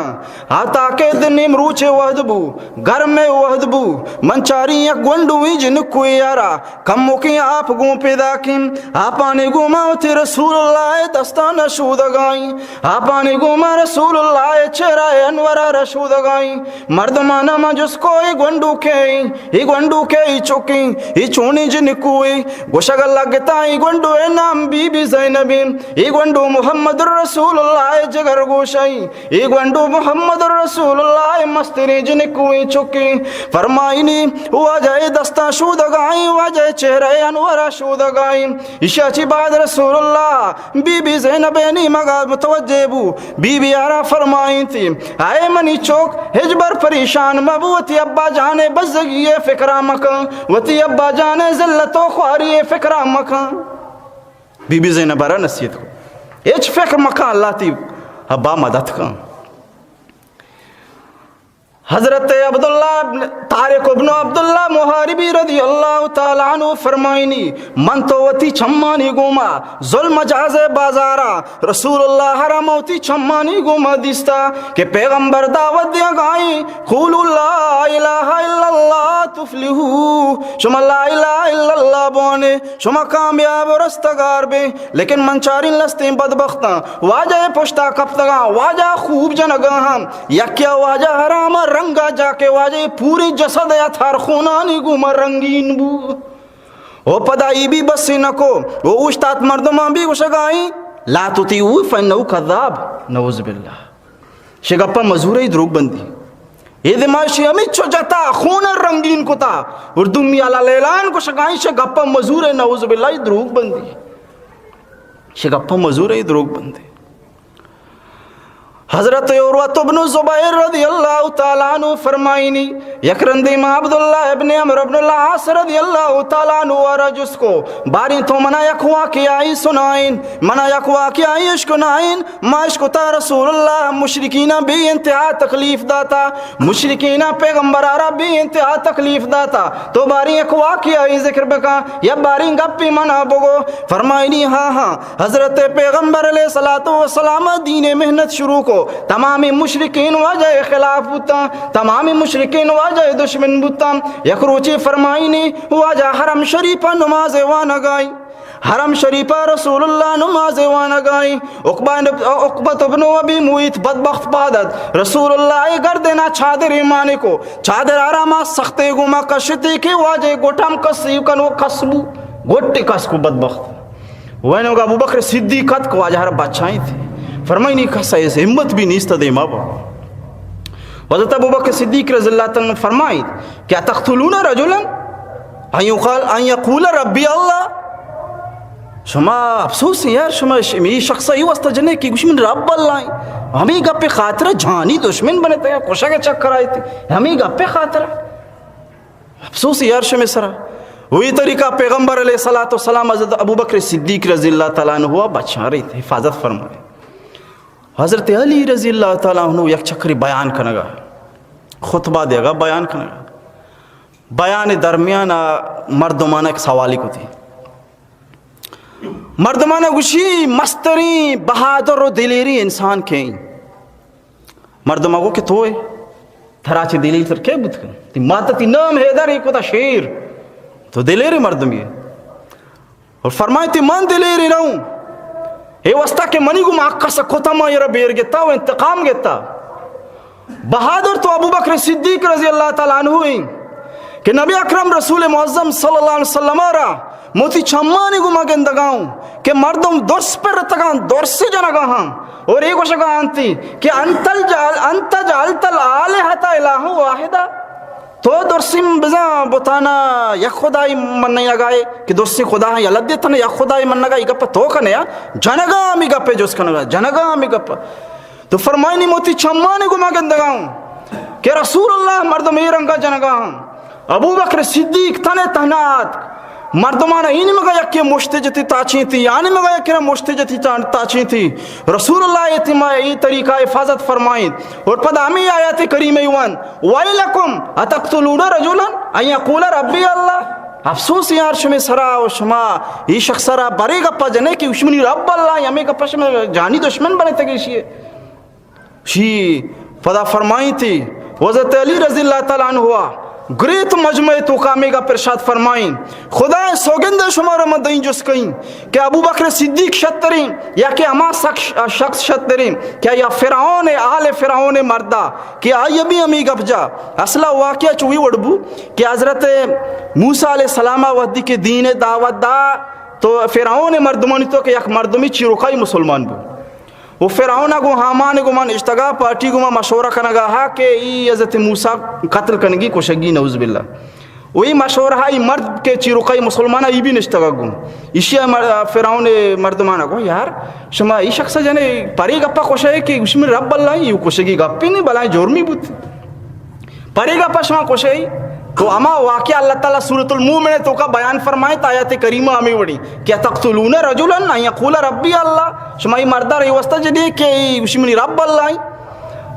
آتا کے دن امروچے وحد بو گھر میں وحد بو منچاری یک گونڈوی جن کوئی یارا کم مکی آپ گون پیدا کیم آپانی گوما تی رسول اللہ دستان شود گائیں آپانی گوما رسول اللہ چہرہ انورہ رشود گائیں مردمانا مجس کوئی گونڈو کے چوکی ای چونی جن کوئی گوشگل لگتا ای گونڈو نام بی بی زینبی ای گونڈو محمد رسول اللہ جگر گوشائی ای گونڈو محمد رسول اللہ مستری جن کوئی چکی فرمائنی واجہ دستا شود گائیں واجہ چہرہ انورہ شود گائیں اشیاء چی بعد رسول اللہ بی بی زینبینی مگا متوجہ بو بی بی آرہ فرمائیں تھی آئے منی چوک ہجبر پریشان مبوتی ابا جانے بزگی فکرہ مکان وتی ابا جانے ذلت و خواری فکرہ مکان. بی بی زینب آرہ نصیت کو ایچ فکر مکان اللہ تی ابا مدد کان. حضرت عبداللہ طارق ابن عبداللہ محاربی رضی اللہ تعالیٰ عنہ فرمائنی من تو وتی چمانی گوما ظلم جاز بازارا رسول اللہ حرموتی چمانی گوما دیستا کہ پیغمبر دعوت دیا گائیں قولوا لا الہ الا اللہ تفلحو شما لا الہ الا اللہ بونے شما کامیاب رستگار بے. لیکن منچاری لستیں بدبختاں واجہ پشتا کپتگاں واجہ خوب جنگاں ہم یکیا واجہ حرام رنگا جا کے واجہ پوری جسد یا تھار خونانی گوما رنگین بو او پدائی بھی بسی نکو او اشتات مردمان بھی گوشگائیں لا تطیعو فانہو کذاب نعوذ باللہ شگپا مزوری دروگ بندی یہ دماشی ہمیں چھو جاتا خون رنگین کو تا اردو میں علا لیلان کو شگائیں شگپا مزوری نعوذ باللہ دروگ بندی شگپا مزوری دروگ بندی. حضرت عروہ بن زبیر رضی اللہ تعالیٰ عنہ فرمائنی یک رندی ما عبداللہ ابن عمر ابن العاص رضی اللہ تعالیٰ عنہ ورجس کو باری تو منا یک واقعی سنائیں منا یک واقعی اشکنائیں ما اشکتا رسول اللہ مشرکین بھی انتہا تکلیف داتا مشرکین پیغمبر آرہ بھی انتہا تکلیف داتا تو باری یک واقعی ذکر بکا یا باری گپی منا بگو فرمائنی ہاں حضرت پیغمبر علیہ السلام دین محنت شروع کو تمامی مشرکین واجہ خلاف بوتا تمامی مشرکین واجہ دشمن بوتا یک روچی فرمائنی واجہ حرم شریفہ نماز وانگائی حرم شریفہ رسول اللہ نماز وانگائی عقبت ابن ابی مویت بدبخت پادت رسول اللہ گردنا چادر ایمانے کو چادر آراما سختے گما کشتی کی واجہ گوٹم کسی کنو کسبو گوٹی کس کو بدبخت وینو گا ابو بکر صدیقت کو واجہ حرم بچائیں تھے فرمائی نہیں کسا ایسے ہمت بھی نہیں استدے ماں با. حضرت ابو بکر صدیق رضی اللہ عنہ فرمائی کیا تقتلون رجلا ان یقول ربی اللہ شما افسوس یار شما می شخص ای واسطه جنے کی دشمن رب اللہ ہمیں گپ خاطر جانی دشمن بنے تے کوشا کے چکر آئی تھی ہمیں گپ خاطر افسوس یار شما سرا وہی طریقہ پیغمبر علیہ الصلوۃ والسلام حضرت ابوبکر صدیق رضی اللہ تعالیٰ عنہ ہوا بچا رہے تھے حفاظت فرمائے حضرت علی رضی اللہ تعالیٰ عنہ یک چکری بیان کنگا خطبہ دے گا بیان کنگا بیان درمیان مردمانہ ایک سوالی کو تھی مردمانہ گوشی مستری بہادر و دلیری انسان کہیں مردمہ کو کہ توئے تھراچے دلیل تر کیا بود کن تی ماتا تی نام حیدر ایک ہوتا شیر تو دلیری مردم یہ اور فرمائے تی من دلیری رہوں اے وستا کہ منی گو ماکہ سا کھتا ما یہ بیر گتا و انتقام گتا بہادر تو ابوبکر صدیق رضی اللہ تعالیٰ عنہ ہوئی کہ نبی اکرم رسول معظم صلی اللہ علیہ وسلم را موتی چمانی گو مگندگاؤں کہ مردم درس پر رتگان درس سے جنگا ہاں اور ایک وشگا آنتی کہ انت جعلت الالہت الہ واحدہ تو درسیم بزاں بتانا یک خدای من نہیں آگائے کہ درسی خدا ہیں یا لد دیتا نا یک خدای من نگا یہ گپا تو کنے یا جنگا ہمی گپے جس کنگا جنگا ہمی گپا تو فرمائنی موتی چمانی گو مگندگاؤں کہ رسول اللہ مردم ایرنگا جنگا ہاں ابوبکر صدیق تنے تہنات مردمانہ اینی مگا یکی مشتے جتی تاچیں تھی یعنی مگا یکی مشتے جتی تاچیں تھی رسول اللہ ای طریقہ حفاظت فرمائیں اور پدا ہمیں آیات کریم ایوان وَإِلَكُمْ أَتَقْتُلُونَ رَجُولًا أَن يَقُولَ رَبِّي اللہ افسوس یار شمی سرا و شما یہ شخص سرا برے گپا جنے کہ اشمنی رب اللہ ہمیں گپا شما جانی دشمن بنے تھے کہ شی پدا فرمائیں تھی حضرت علی رضی اللہ تعالیٰ عنہ ہوا گریت مجمع تو کامی کا پرشاد فرمائیں خدا سوگند شما را مدین جس کہیں کہ ابوبکر صدیق شترین یا کہ اما شخص شترین کیا یا فرعون آل فرعون مردہ کیا آئی بھی امی گپ جا اصلہ واقعہ چوئی وڑبو کہ حضرت موسیٰ علیہ السلام ودی کے دین دعوت دا تو فرعون مردمانی تو کہ یک مردمی چیروکائی مسلمان بو وہ فرعون کو حامان کو من اشتغا پارٹی کو مشورہ کرنگا ہا کہ ای حضرت موسیٰ قتل کرنگی کوشگی نعوذ باللہ وہی مشورہ ای مرد کے چیروقائی مسلمانہ ای بھی نشتغا گو اسی فرعون مردمانہ کو یار شما ای شخص جانے پری گپا کوشا ہے کہ اس میں رب اللہ یو کوشگی گپی نہیں بلائیں جرمی بود پری گپا شما کوشا ہے تو اما واقعہ اللہ تعالیٰ سورۃ المومن تو کا بیان فرمائے تا آیات کریمہ ہمیں وڑی کیا تقتلون رجلا ان یقول ربی اللہ شمائی مردہ رہی وسطہ جدی کہ شمنی رب اللہ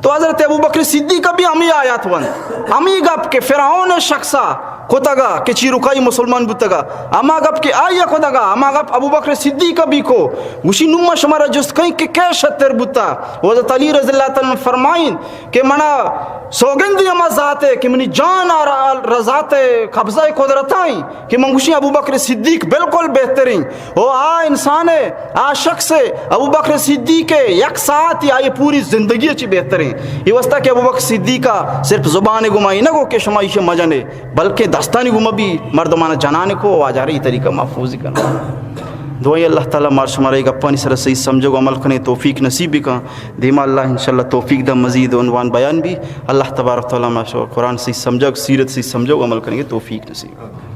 تو حضرت ابوبکر صدیق بھی ہمیں آیات ون ہمیں گپ کہ فرعون شخصا کتگا کہ چیروکائی مسلمان بتگا اما گپ کہ آیا کتگا اما گپ ابوبکر صدیق بھی کو وشی نمہ شمارا جس کہیں کہ کی شتر بتا حضرت علی رضی اللہ تعالیٰ فرمائیں کہ منا سوگندی اما ذات ہے کہ منی جان رضات قبضہ قدرت آئیں کہ منگوشی ابوبکر صدیق بالکل بہترین وہ انسان ہے شخص ہے ابوبکر صدیق ہے یک ساتھ یا یہ پوری زندگی اچھی بہترین یہ واسطہ کہ ابوبکر صدیقہ صرف زبان گمائی نہ گو کہ شمائش مجنے بلکہ دستانی گمہ بھی مردمانہ جنانے کو آ جا رہی طریقہ محفوظ کرنا دعائی اللہ تعالیٰ مار شمارے گا پانی سر صحیح سمجھو عمل کرنے توفیق نصیب بھی کہاں دیما اللہ انشاءاللہ توفیق دا مزید عنوان بیان بھی اللہ تبارک تعالیٰ ماشاء قرآن صحیح سمجھو سیرت صحیح سمجھو عمل کرنے کے توفیق نصیب